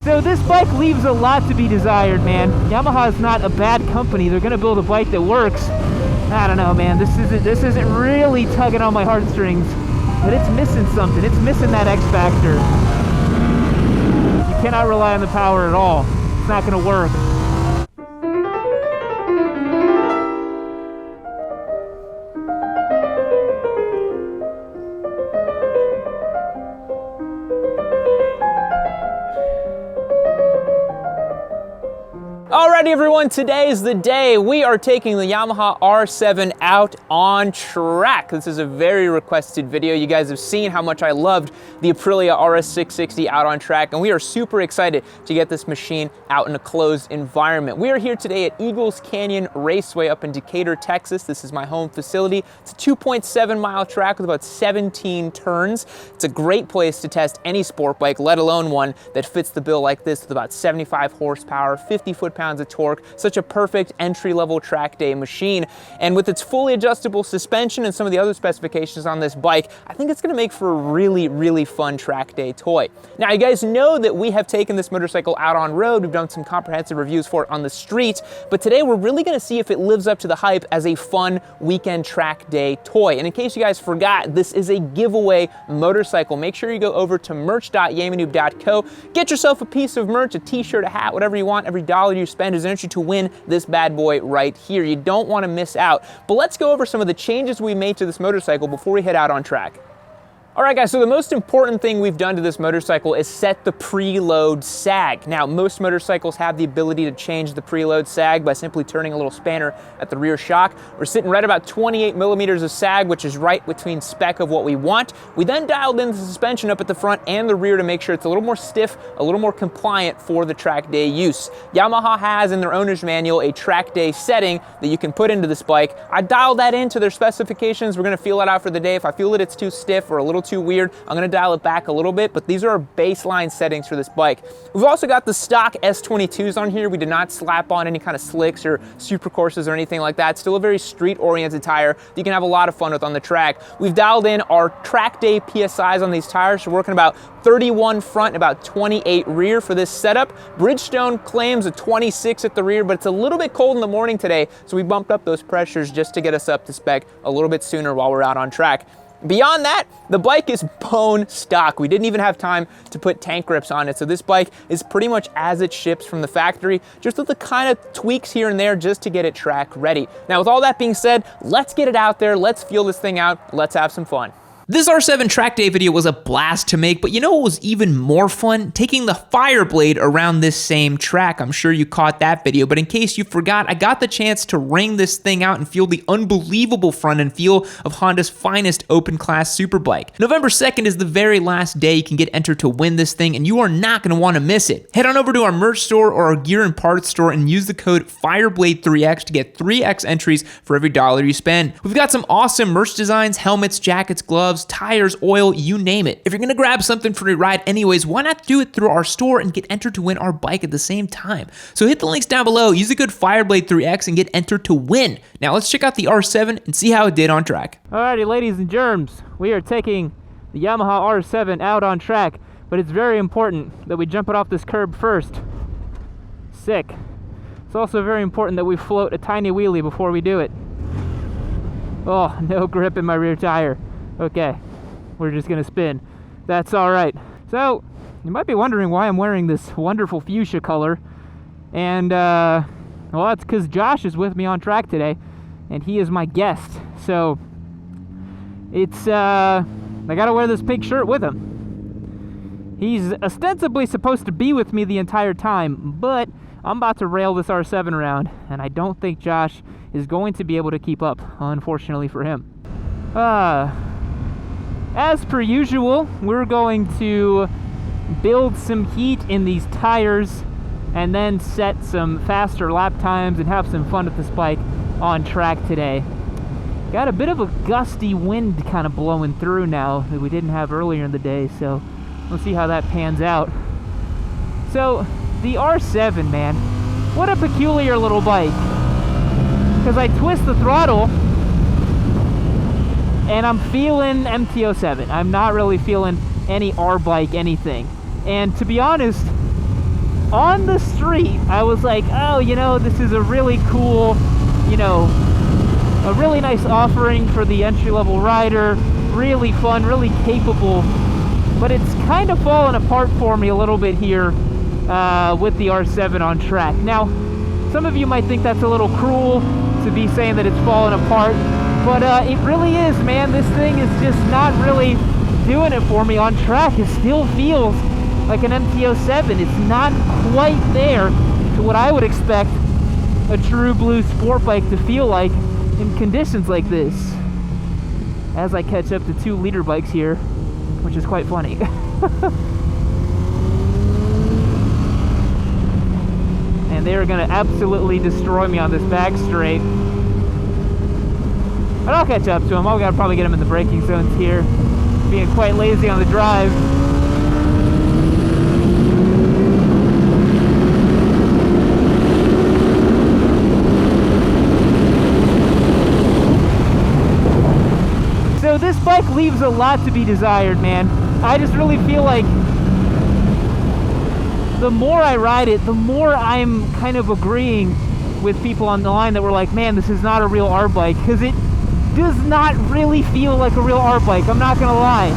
So this bike leaves a lot to be desired, man. Yamaha is not a bad company. They're gonna build a bike that works. I don't know, man. This isn't really tugging on my heartstrings, but it's missing something. It's missing that X factor. You cannot rely on the power at all. It's not gonna work. Alrighty everyone, today is the day we are taking the Yamaha R7 out on track. This is a very requested video. You guys have seen how much I loved the Aprilia RS660 out on track, and we are super excited to get this machine out in a closed environment. We are here today at Eagles Canyon Raceway up in Decatur, Texas. This is my home facility. It's a 2.7 mile track with about 17 turns. It's a great place to test any sport bike, let alone one that fits the bill like this with about 75 horsepower, 50 foot-pounds of torque, such a perfect entry-level track day machine. And with its fully adjustable suspension and some of the other specifications on this bike, I think it's gonna make for a really, really fun track day toy. Now, you guys know that we have taken this motorcycle out on road. We've done some comprehensive reviews for it on the street, but today we're really gonna see if it lives up to the hype as a fun weekend track day toy. And in case you guys forgot, this is a giveaway motorcycle. Make sure you go over to merch.yamanoob.co, get yourself a piece of merch, a t-shirt, a hat, whatever you want. Every dollar you spend is an entry to win this bad boy right here. You don't want to miss out. But let's go over some of the changes we made to this motorcycle before we head out on track. All right, guys, so the most important thing we've done to this motorcycle is set the preload sag. Now, most motorcycles have the ability to change the preload sag by simply turning a little spanner at the rear shock. We're sitting right about 28 millimeters of sag, which is right between spec of what we want. We then dialed in the suspension up at the front and the rear to make sure it's a little more stiff, a little more compliant for the track day use. Yamaha has in their owner's manual a track day setting that you can put into this bike. I dialed that into their specifications. We're gonna feel it out for the day. If I feel that it's too stiff or a little too weird, I'm gonna dial it back a little bit, but these are our baseline settings for this bike. We've also got the stock S22s on here. We did not slap on any kind of slicks or super courses or anything like that. Still a very street-oriented tire that you can have a lot of fun with on the track. We've dialed in our track day PSIs on these tires. We're working about 31 front, about 28 rear for this setup. Bridgestone claims a 26 at the rear, but it's a little bit cold in the morning today, so we bumped up those pressures just to get us up to spec a little bit sooner while we're out on track. Beyond that, the bike is bone stock. We didn't even have time to put tank grips on it, so this bike is pretty much as it ships from the factory, just with the kind of tweaks here and there just to get it track ready. Now, with all that being said, let's get it out there, let's feel this thing out, let's have some fun. This R7 track day video was a blast to make, but you know what was even more fun? Taking the Fireblade around this same track. I'm sure you caught that video, but in case you forgot, I got the chance to ring this thing out and feel the unbelievable front end feel of Honda's finest open class superbike. November 2nd is the very last day you can get entered to win this thing, and you are not going to want to miss it. Head on over to our merch store or our gear and parts store and use the code FIREBLADE3X to get 3X entries for every dollar you spend. We've got some awesome merch designs, helmets, jackets, gloves, tires, oil, you name it. If you're gonna grab something for your ride anyways, why not do it through our store and get entered to win our bike at the same time? So hit the links down below, use the code FIREBLADE3X and get entered to win. Now let's check out the R7 and see how it did on track. Alrighty, ladies and germs, we are taking the Yamaha R7 out on track, but it's very important that we jump it off this curb first. Sick. It's also very important that we float a tiny wheelie before we do it. Oh, no grip in my rear tire. Okay, we're just gonna spin. That's all right. So, you might be wondering why I'm wearing this wonderful fuchsia color. And, well, that's because Josh is with me on track today, and he is my guest. So, it's, I gotta wear this pink shirt with him. He's ostensibly supposed to be with me the entire time, but I'm about to rail this R7 around, and I don't think Josh is going to be able to keep up, unfortunately for him. As per usual, we're going to build some heat in these tires and then set some faster lap times and have some fun with this bike on track today. Got a bit of a gusty wind kind of blowing through now that we didn't have earlier in the day, so we'll see how that pans out. So, the R7, man, what a peculiar little bike. Because I twist the throttle and I'm feeling MT-07. I'm not really feeling any R-bike anything. And to be honest, on the street, I was like, oh, you know, this is a really cool, you know, a really nice offering for the entry-level rider, really fun, really capable, but it's kind of fallen apart for me a little bit here with the R7 on track. Now, some of you might think that's a little cruel to be saying that it's fallen apart, but it really is, man. This thing is just not really doing it for me on track. It still feels like an MT-07. It's not quite there to what I would expect a true blue sport bike to feel like in conditions like this, as I catch up to 2 liter bikes here, which is quite funny. And they are going to absolutely destroy me on this back straight. But I'll catch up to them. I'll probably get them in the braking zones here, being quite lazy on the drive. So this bike leaves a lot to be desired, man. I just really feel like the more I ride it, the more I'm kind of agreeing with people on the line that were like, man, this is not a real R bike, because it does not really feel like a real R bike. I'm not gonna lie.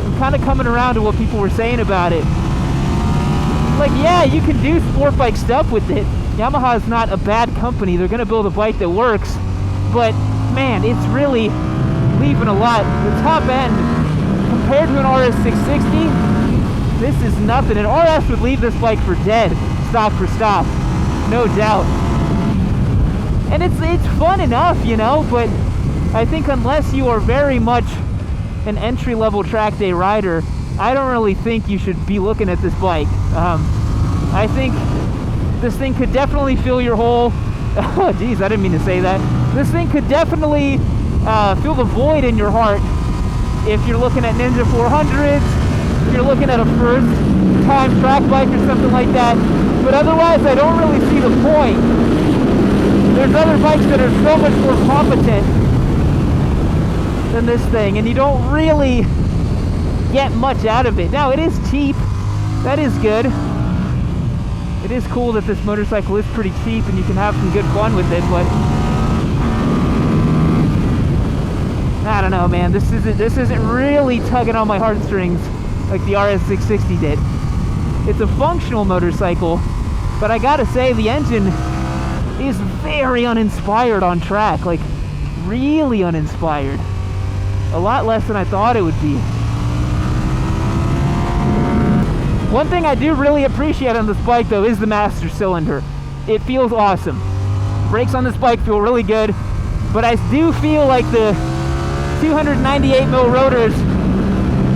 I'm kind of coming around to what people were saying about it. Like, yeah, you can do sport bike stuff with it. Yamaha is not a bad company. They're gonna build a bike that works, but man, it's really leaving a lot. The top end, compared to an RS660, this is nothing. An RS would leave this bike for dead, stock for stock, no doubt. And it's fun enough, you know, but I think unless you are very much an entry-level track day rider, I don't really think you should be looking at this bike. I think this thing could definitely fill your hole. Oh, geez, I didn't mean to say that. This thing could definitely fill the void in your heart if you're looking at Ninja 400s, if you're looking at a first-time track bike or something like that. But otherwise, I don't really see the point. There's other bikes that are so much more competent than this thing, and you don't really get much out of it. Now, it is cheap. That is good. It is cool that this motorcycle is pretty cheap and you can have some good fun with it, but I don't know, man. This isn't really tugging on my heartstrings like the RS660 did. It's a functional motorcycle, but I gotta say the engine is very uninspired on track, like really uninspired. A lot less than I thought it would be. One thing I do really appreciate on this bike though is the master cylinder. It feels awesome. Brakes on this bike feel really good, but I do feel like the 298mm rotors,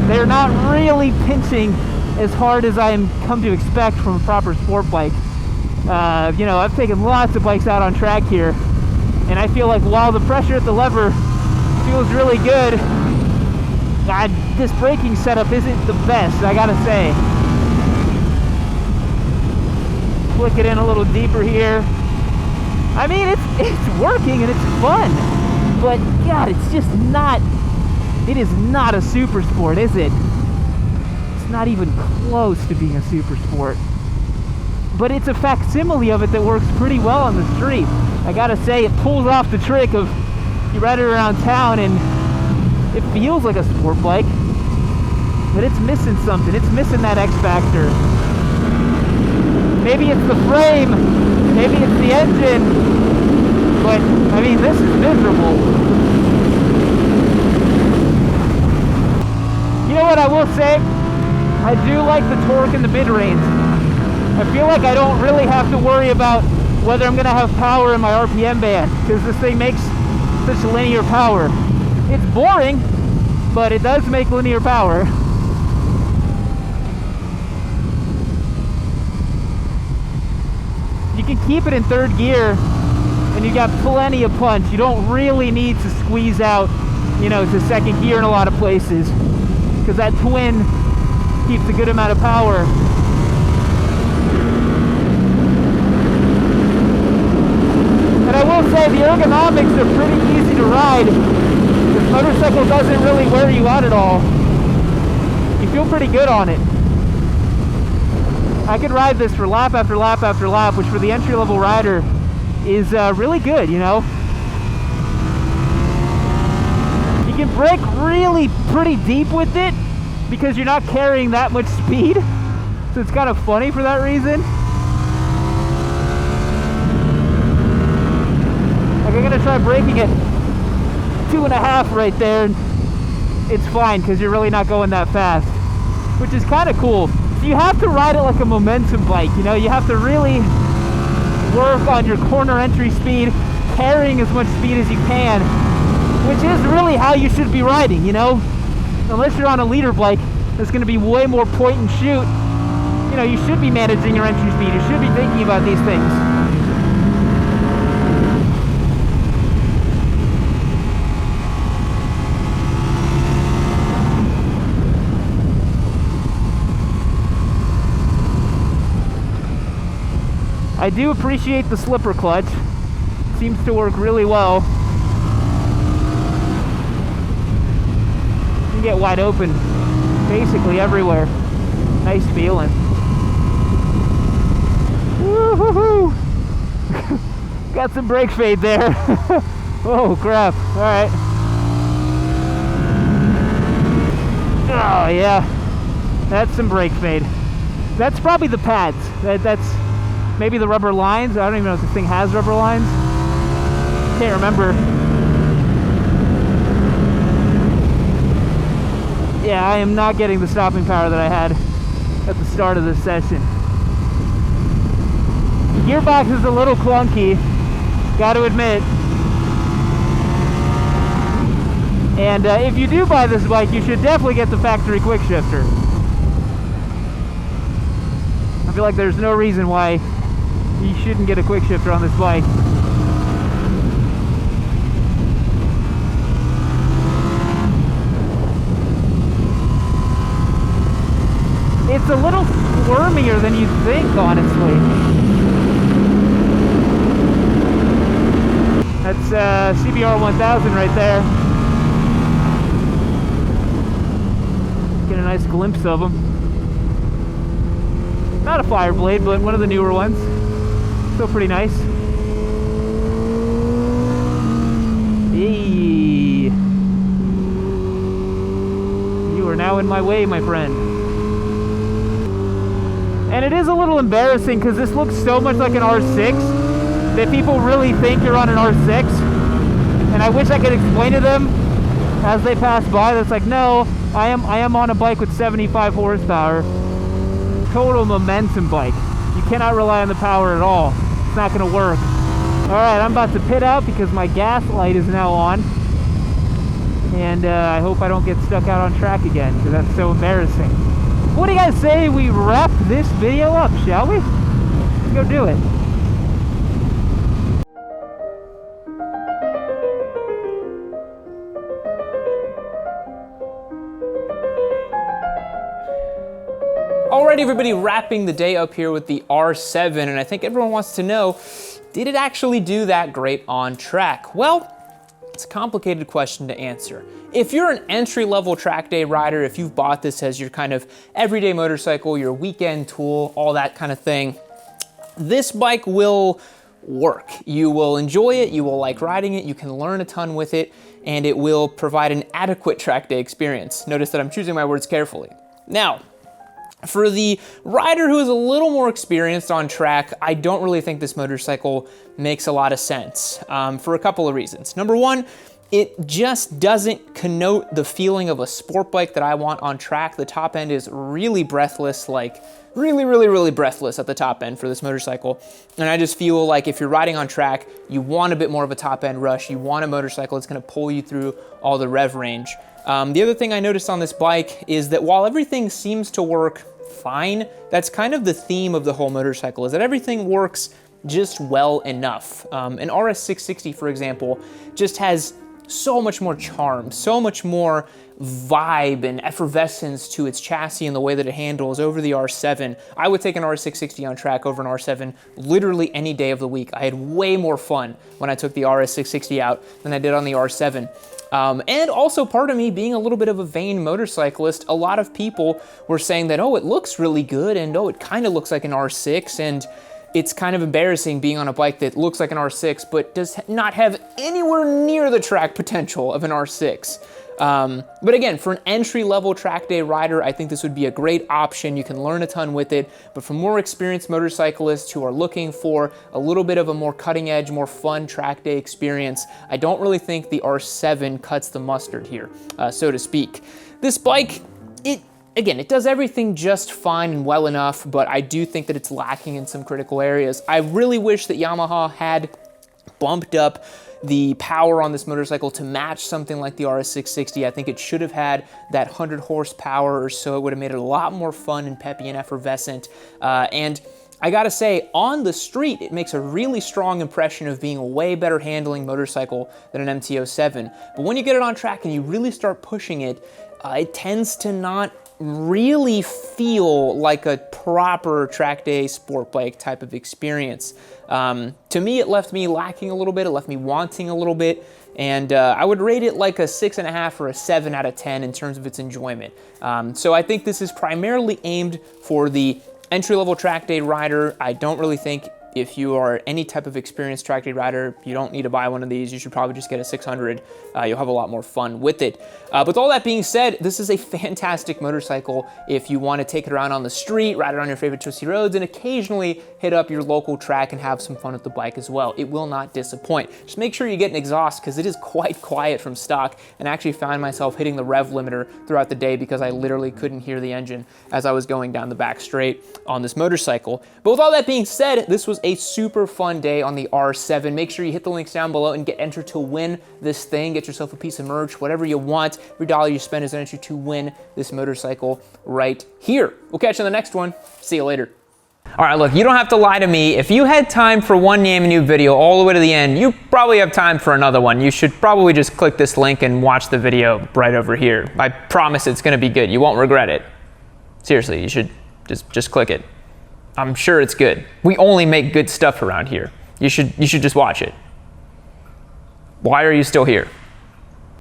they're not really pinching as hard as I am come to expect from a proper sport bike. You know, I've taken lots of bikes out on track here, and I feel like while the pressure at the lever feels really good, this braking setup isn't the best, I gotta say. Flick it in a little deeper here. I mean, it's working and it's fun, but God, it's just not, it is not a super sport, is it? It's not even close to being a super sport. But it's a facsimile of it that works pretty well on the street. I gotta say, it pulls off the trick of you ride it around town and it feels like a sport bike, but it's missing something. It's missing that X factor. Maybe it's the frame, maybe it's the engine, but I mean, this is miserable. You know what I will say? I do like the torque in the mid-range. I feel like I don't really have to worry about whether I'm gonna have power in my RPM band, because this thing makes such linear power. It's boring, but it does make linear power. You can keep it in third gear and you got plenty of punch. You don't really need to squeeze out, you know, to second gear in a lot of places, because that twin keeps a good amount of power. And I will say the ergonomics are pretty easy to ride. This motorcycle doesn't really wear you out at all. You feel pretty good on it. I could ride this for lap after lap after lap, which for the entry-level rider is really good, you know? You can brake really pretty deep with it because you're not carrying that much speed. So it's kind of funny for that reason. Like I'm gonna try braking at 2.5 right there, and it's fine because you're really not going that fast, which is kind of cool. So you have to ride it like a momentum bike, you know? You have to really work on your corner entry speed, carrying as much speed as you can, which is really how you should be riding, you know? Unless you're on a leader bike, that's gonna be way more point and shoot. You know, you should be managing your entry speed. You should be thinking about these things. I do appreciate the slipper clutch. It seems to work really well. You can get wide open basically everywhere. Nice feeling. Woo-hoo-hoo! Got some brake fade there. Oh crap, alright. Oh yeah, that's some brake fade. That's probably the pads. That's maybe the rubber lines. I don't even know if this thing has rubber lines. Can't remember. Yeah, I am not getting the stopping power that I had at the start of this session. Gearbox is a little clunky, gotta admit. And if you do buy this bike, you should definitely get the factory quick shifter. I feel like there's no reason why you shouldn't get a quick shifter on this bike. It's a little squirmier than you'd think, honestly. That's CBR 1000 right there. Get a nice glimpse of them. Not a Fireblade, but one of the newer ones. Still pretty nice. Hey. You are now in my way, my friend. And it is a little embarrassing because this looks so much like an R6 that people really think you're on an R6. And I wish I could explain to them as they pass by that's like, no, I am on a bike with 75 horsepower. Total momentum bike. You cannot rely on the power at all. It's not going to work. Alright, I'm about to pit out because my gas light is now on. And I hope I don't get stuck out on track again because that's so embarrassing. What do you guys say we wrap this video up, shall we? Let's go do it. Alright everybody, wrapping the day up here with the R7, and I think everyone wants to know, did it actually do that great on track? Well, it's a complicated question to answer. If you're an entry-level track day rider, if you've bought this as your kind of everyday motorcycle, your weekend tool, all that kind of thing, this bike will work. You will enjoy it, you will like riding it, you can learn a ton with it, and it will provide an adequate track day experience. Notice that I'm choosing my words carefully. Now, for the rider who is a little more experienced on track, I don't really think this motorcycle makes a lot of sense for a couple of reasons. Number one, it just doesn't connote the feeling of a sport bike that I want on track. The top end is really breathless, like really breathless at the top end for this motorcycle. And I just feel like if you're riding on track, you want a bit more of a top end rush. You want a motorcycle that's gonna pull you through all the rev range. The other thing I noticed on this bike is that while everything seems to work fine, that's kind of the theme of the whole motorcycle, is that everything works just well enough. An RS660, for example, just has so much more charm, so much more vibe and effervescence to its chassis and the way that it handles over the R7. I would take an R660 on track over an R7 literally any day of the week. I had way more fun when I took the RS660 out than I did on the R7. And also part of me being a little bit of a vain motorcyclist, a lot of people were saying that, oh, it looks really good, and oh, it kind of looks like an R6, and it's kind of embarrassing being on a bike that looks like an R6 but does not have anywhere near the track potential of an R6. But again, for an entry-level track day rider, I think this would be a great option. You can learn a ton with it, but for more experienced motorcyclists who are looking for a little bit of a more cutting-edge, more fun track day experience, I don't really think the R7 cuts the mustard here, so to speak. This bike, Again, it does everything just fine and well enough, but I do think that it's lacking in some critical areas. I really wish that Yamaha had bumped up the power on this motorcycle to match something like the RS660. I think it should have had that 100 horsepower or so. It would have made it a lot more fun and peppy and effervescent. And I gotta say, on the street, it makes a really strong impression of being a way better handling motorcycle than an MT-07. But when you get it on track and you really start pushing it, it tends to not really feel like a proper track day sport bike type of experience. To me, it left me lacking a little bit. It left me wanting a little bit. And I would rate it like a 6.5 or a 7 out of 10 in terms of its enjoyment. So I think this is primarily aimed for the entry-level track day rider. I don't really think if you are any type of experienced track day rider, you don't need to buy one of these. You should probably just get a 600. You'll have a lot more fun with it. With all that being said, this is a fantastic motorcycle if you want to take it around on the street, ride it on your favorite twisty roads, and occasionally hit up your local track and have some fun with the bike as well. It will not disappoint. Just make sure you get an exhaust because it is quite quiet from stock, and I actually found myself hitting the rev limiter throughout the day because I literally couldn't hear the engine as I was going down the back straight on this motorcycle. But with all that being said, this was a super fun day on the R7. Make sure you hit the links down below and get entered to win this thing. Get yourself a piece of merch, whatever you want. Every dollar you spend is an entry to win this motorcycle right here. We'll catch you in the next one. See you later. All right, look, you don't have to lie to me. If you had time for one Yammanu video all the way to the end, you probably have time for another one. You should probably just click this link and watch the video right over here. I promise it's gonna be good. You won't regret it. Seriously, you should just click it. I'm sure it's good. We only make good stuff around here. You should just watch it. Why are you still here?